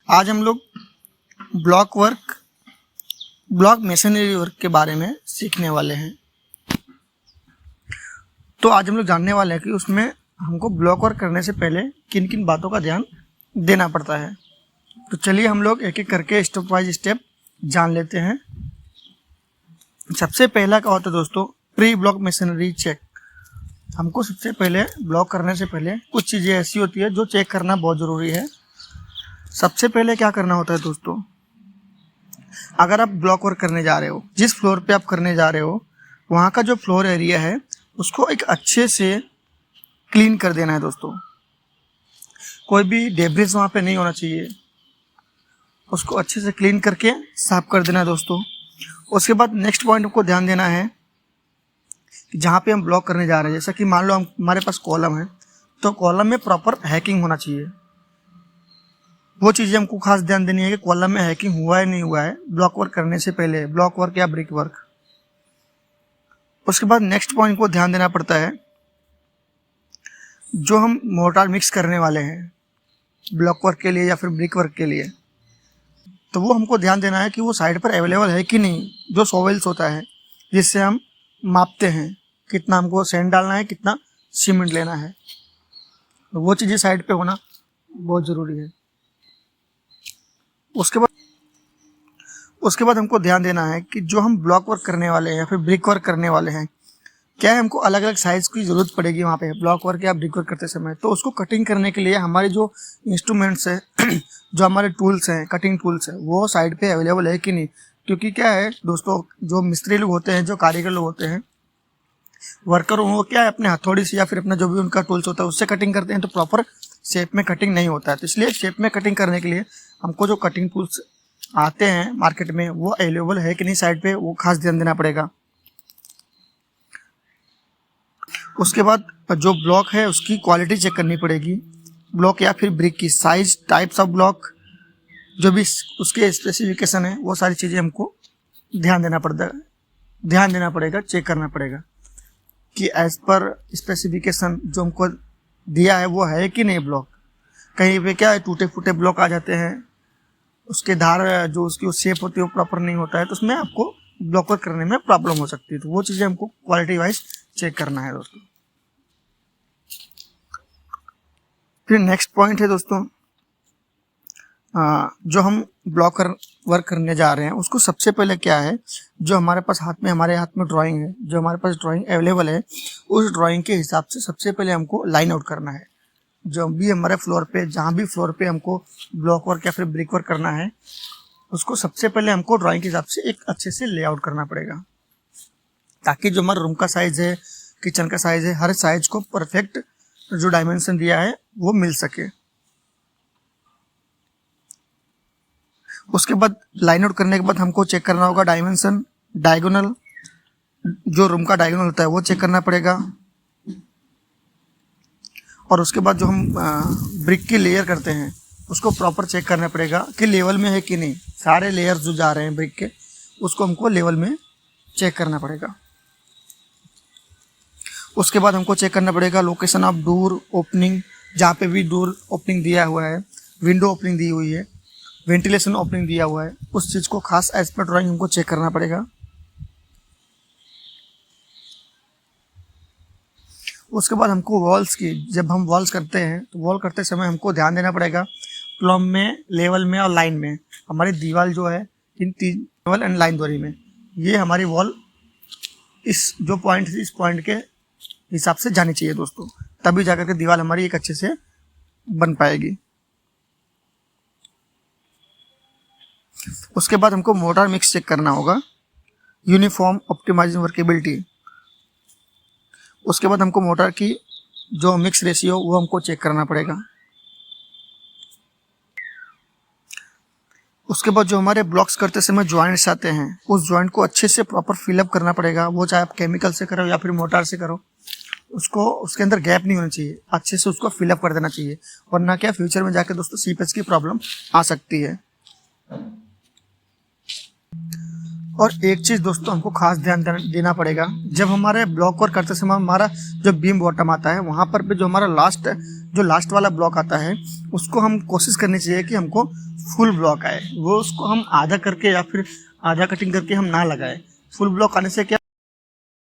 आज हम लोग ब्लॉक मेसनरी वर्क के बारे में सीखने वाले हैं। तो आज हम लोग जानने वाले हैं कि उसमें हमको ब्लॉक वर्क करने से पहले किन किन बातों का ध्यान देना पड़ता है। तो चलिए हम लोग एक एक करके स्टेप बाय स्टेप जान लेते हैं। सबसे पहला क्या होता है दोस्तों, प्री ब्लॉक मेसनरी चेक। हमको सबसे पहले ब्लॉक करने से पहले कुछ चीज़ें ऐसी होती है जो चेक करना बहुत ज़रूरी है। सबसे पहले क्या करना होता है दोस्तों, अगर आप ब्लॉक वर्क करने जा रहे हो, जिस फ्लोर पे आप करने जा रहे हो वहाँ का जो फ्लोर एरिया है उसको एक अच्छे से क्लीन कर देना है दोस्तों। कोई भी डेब्रिस वहाँ पे नहीं होना चाहिए, उसको अच्छे से क्लीन करके साफ कर देना है दोस्तों। उसके बाद नेक्स्ट पॉइंट को ध्यान देना है कि जहाँ पे हम ब्लॉक करने जा रहे हैं, जैसा कि मान लो हमारे पास कॉलम है तो कॉलम में प्रॉपर हैकिंग होना चाहिए। वो चीज़ें हमको खास ध्यान देनी है कि कॉलम में हैकिंग हुआ है नहीं हुआ है ब्लॉक वर्क करने से पहले, ब्लॉक वर्क या ब्रिक वर्क। उसके बाद नेक्स्ट पॉइंट को ध्यान देना पड़ता है, जो हम मोर्टार मिक्स करने वाले हैं ब्लॉक वर्क के लिए या फिर ब्रिक वर्क के लिए, तो वो हमको ध्यान देना है कि वो साइड पर अवेलेबल है कि नहीं। जो सॉवेल्स होता है जिससे हम मापते हैं कितना हमको सैंड डालना है, कितना सीमेंट लेना है, तो वो चीज़ें साइड पे होना बहुत ज़रूरी है। उसके बाद हमको ध्यान देना है कि जो हम ब्लॉक वर्क करने वाले हैं या फिर ब्रिक वर्क करने वाले हैं, क्या है हमको अलग अलग साइज़ की ज़रूरत पड़ेगी वहाँ पे ब्लॉक वर्क या ब्रिक वर्क करते समय। तो उसको कटिंग करने के लिए हमारे जो इंस्ट्रूमेंट्स हैं जो हमारे टूल्स हैं, कटिंग टूल्स हैं, वो साइड पे अवेलेबल है कि नहीं। क्योंकि क्या है दोस्तों, जो मिस्त्री लोग होते हैं, जो कारीगर लोग होते हैं, वर्कर, वो क्या है अपने हथौड़ी से या फिर अपना जो भी उनका टूल्स होता है उससे कटिंग करते हैं, तो प्रॉपर शेप में कटिंग नहीं होता है। तो इसलिए शेप में कटिंग करने के लिए हमको जो कटिंग टूल्स आते हैं मार्केट में वो अवेलेबल है कि नहीं साइड पे, वो खास ध्यान देना पड़ेगा। उसके बाद जो ब्लॉक है उसकी क्वालिटी चेक करनी पड़ेगी, ब्लॉक या फिर ब्रिक की साइज, टाइप्स ऑफ ब्लॉक, जो भी उसके स्पेसिफिकेशन है, वो सारी चीज़ें हमको ध्यान देना पड़ेगा, चेक करना पड़ेगा कि एज पर स्पेसिफिकेशन जो हमको दिया है वो है कि नहीं। ब्लॉक कहीं पे क्या है टूटे फूटे ब्लॉक आ जाते हैं, उसके धार जो उसकी शेप होती है वो प्रॉपर नहीं होता है, तो उसमें आपको ब्लॉक वर्क करने में प्रॉब्लम हो सकती है। तो वो चीज़ें हमको क्वालिटी वाइज चेक करना है दोस्तों। फिर नेक्स्ट पॉइंट है दोस्तों, जो हम ब्लॉक वर्क करने जा रहे हैं उसको सबसे पहले क्या है, जो हमारे हाथ में ड्राइंग है, जो हमारे पास ड्राइंग अवेलेबल है, उस ड्राइंग के हिसाब से सबसे पहले हमको लाइन आउट करना है। जो भी हमारे फ्लोर पे, जहाँ भी फ्लोर पे हमको ब्लॉक वर्क या फिर ब्रिक वर्क करना है, उसको सबसे पहले हमको ड्राइंग के हिसाब से एक अच्छे से लेआउट करना पड़ेगा, ताकि जो हमारा रूम का साइज़ है, किचन का साइज़ है, हर साइज को परफेक्ट जो डायमेंशन दिया है वो मिल सके। उसके बाद लाइन आउट करने के बाद हमको चेक करना होगा डायमेंशन, डायगोनल, जो रूम का डायगोनल होता है वो चेक करना पड़ेगा। और उसके बाद जो हम ब्रिक की लेयर करते हैं उसको प्रॉपर चेक करना पड़ेगा कि लेवल में है कि नहीं। सारे लेयर्स जो जा रहे हैं ब्रिक के, उसको हमको लेवल में चेक करना पड़ेगा। उसके बाद हमको चेक करना पड़ेगा लोकेशन ऑफ डोर ओपनिंग, जहाँ पे भी डोर ओपनिंग दिया हुआ है, विंडो ओपनिंग दी हुई है, वेंटिलेशन ओपनिंग दिया हुआ है, उस चीज़ को खास एज पर ड्राइंग हमको चेक करना पड़ेगा। उसके बाद हमको वॉल्स की, जब हम वॉल्स करते हैं तो वॉल करते समय हमको ध्यान देना पड़ेगा प्लम में, लेवल में और लाइन में। हमारी दीवार जो है इन 3 लेवल एंड लाइन दूरी में, ये हमारी वॉल इस जो पॉइंट है, इस पॉइंट के हिसाब से जानी चाहिए दोस्तों, तभी जाकर के दीवार हमारी एक अच्छे से बन पाएगी। उसके बाद हमको मोर्टार मिक्स चेक करना होगा, यूनिफॉर्म ऑप्टिमाइजिंग वर्केबिलिटी। उसके बाद हमको मोर्टार की जो मिक्स रेशियो वो हमको चेक करना पड़ेगा। उसके बाद जो हमारे ब्लॉक्स करते समय ज्वाइंट्स आते हैं, उस ज्वाइंट को अच्छे से प्रॉपर फिलअप करना पड़ेगा। वो चाहे आप केमिकल से करो या फिर मोर्टार से करो, उसको उसके अंदर गैप नहीं होना चाहिए, अच्छे से उसको फिलअप कर देना चाहिए, वरना क्या फ्यूचर में जाके दोस्तों सीपेज की प्रॉब्लम आ सकती है। और एक चीज़ दोस्तों हमको खास ध्यान देना पड़ेगा, जब हमारे ब्लॉक वर्क करते समय हमारा जो बीम बॉटम आता है वहाँ पर भी जो हमारा लास्ट वाला ब्लॉक आता है उसको हम कोशिश करनी चाहिए कि हमको फुल ब्लॉक आए। वो उसको हम आधा करके या फिर आधा कटिंग करके हम ना लगाए। फुल ब्लॉक आने से क्या